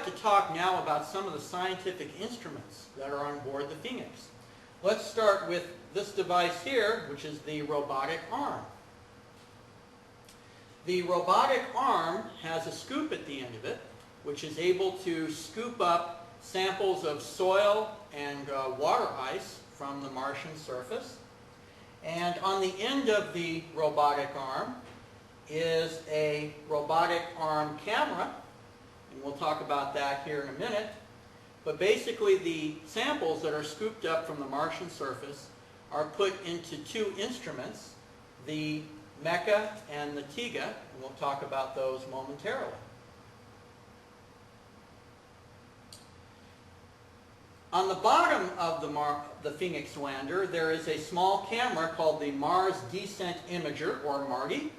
like to talk now about some of the scientific instruments that are on board the Phoenix. Let's start with this device here, which is the robotic arm. The robotic arm has a scoop at the end of it, which is able to scoop up samples of soil and water ice from the Martian surface. And on the end of the robotic arm is a robotic arm camera, and we'll talk about that here in a minute. But basically the samples that are scooped up from the Martian surface are put into two instruments, the MECA and the TIGA, and we'll talk about those momentarily. On the bottom of the Phoenix lander, there is a small camera called the Mars Descent Imager, or MARDI.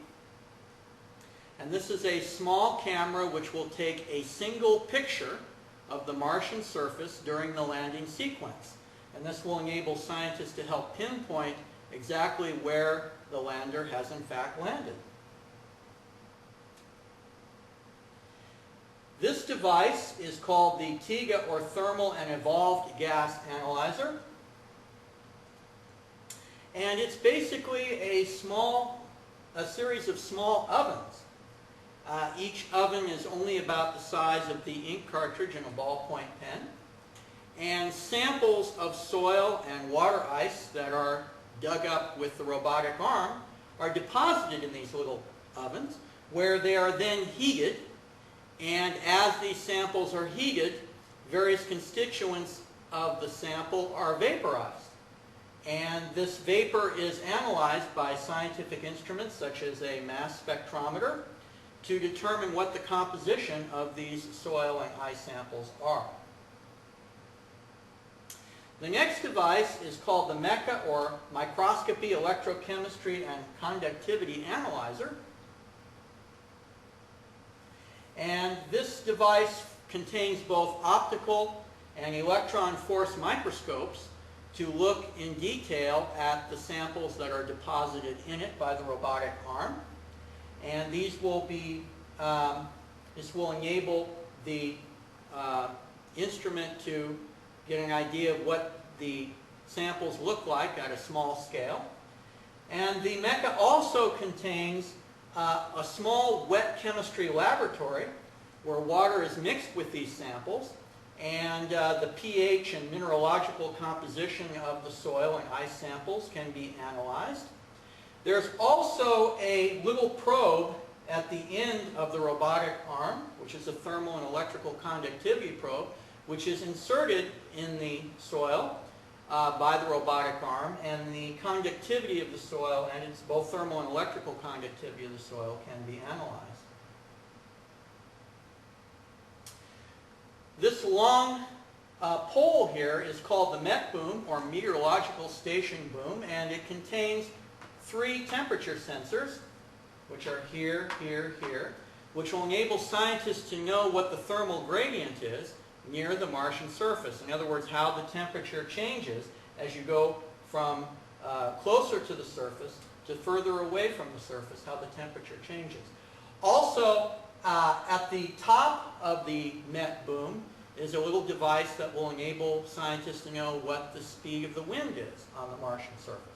And this is a small camera which will take a single picture of the Martian surface during the landing sequence. And this will enable scientists to help pinpoint exactly where the lander has in fact landed. This device is called the TIGA, or Thermal and Evolved Gas Analyzer. And it's basically a series of small ovens. Each oven is only about the size of the ink cartridge in a ballpoint pen. And samples of soil and water ice that are dug up with the robotic arm are deposited in these little ovens, where they are then heated. And as these samples are heated, various constituents of the sample are vaporized. And this vapor is analyzed by scientific instruments such as a mass spectrometer to determine what the composition of these soil and ice samples are. The next device is called the MECA, or Microscopy, Electrochemistry, and Conductivity Analyzer. And this device contains both optical and electron force microscopes to look in detail at the samples that are deposited in it by the robotic arm. And these will be, this will enable the instrument to get an idea of what the samples look like at a small scale. And the MECA also contains a small wet chemistry laboratory where water is mixed with these samples, and the pH and mineralogical composition of the soil and ice samples can be analyzed. There's also a little probe at the end of the robotic arm, which is a thermal and electrical conductivity probe, which is inserted in the soil by the robotic arm, and the conductivity of the soil and its both thermal and electrical conductivity of the soil can be analyzed. This long pole here is called the MET boom, or Meteorological Station Boom, and it contains 3 temperature sensors, which are here, here, here, which will enable scientists to know what the thermal gradient is near the Martian surface. In other words, how the temperature changes as you go from closer to the surface to further away from the surface, how the temperature changes. Also, at the top of the MET boom is a little device that will enable scientists to know what the speed of the wind is on the Martian surface.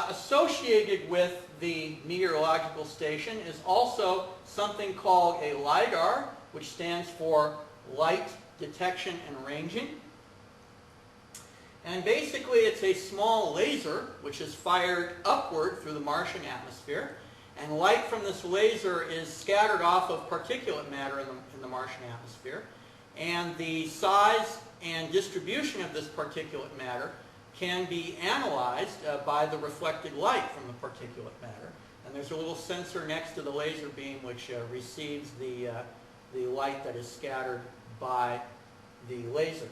Associated with the meteorological station is also something called a LIDAR, which stands for Light Detection and Ranging. And basically it's a small laser which is fired upward through the Martian atmosphere, and light from this laser is scattered off of particulate matter in the Martian atmosphere, and the size and distribution of this particulate matter can be analyzed by the reflected light from the particulate matter. And there's a little sensor next to the laser beam which receives the light that is scattered by the laser.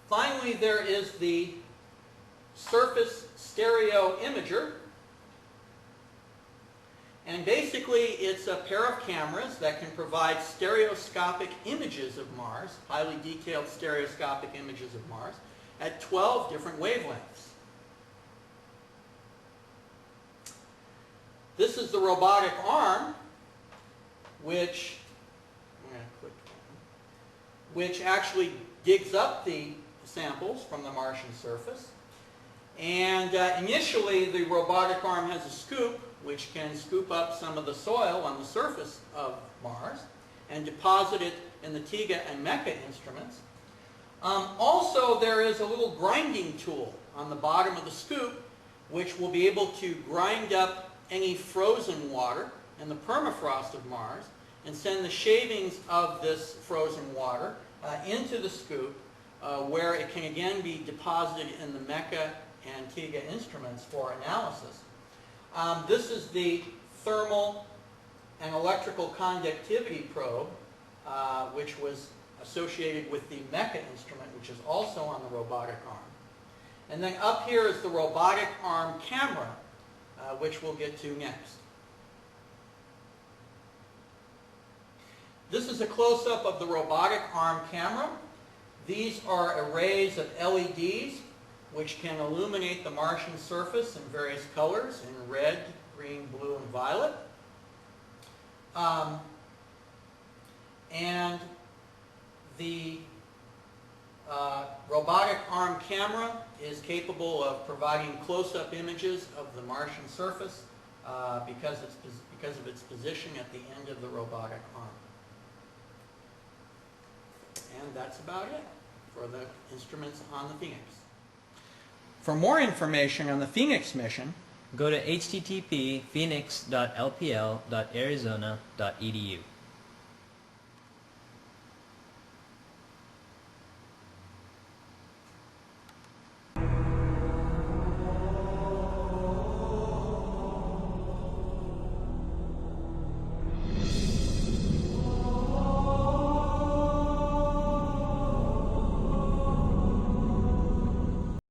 Finally, there is the Surface Stereo Imager. And basically, it's a pair of cameras that can provide stereoscopic images of Mars, highly detailed stereoscopic images of Mars, at 12 different wavelengths. This is the robotic arm, which actually digs up the samples from the Martian surface. And initially, the robotic arm has a scoop, which can scoop up some of the soil on the surface of Mars and deposit it in the TIGA and MECA instruments. Also, there is a little grinding tool on the bottom of the scoop, which will be able to grind up any frozen water in the permafrost of Mars and send the shavings of this frozen water into the scoop, where it can again be deposited in the MECA and TIGA instruments for analysis. This is the thermal and electrical conductivity probe, which was associated with the MECA instrument, which is also on the robotic arm. And then up here is the robotic arm camera, which we'll get to next. This is a close-up of the robotic arm camera. These are arrays of LEDs which can illuminate the Martian surface in various colors, in red, green, blue, and violet. And the robotic arm camera is capable of providing close-up images of the Martian surface because of its position at the end of the robotic arm. And that's about it for the instruments on the Phoenix. For more information on the Phoenix mission, go to http://phoenix.lpl.arizona.edu.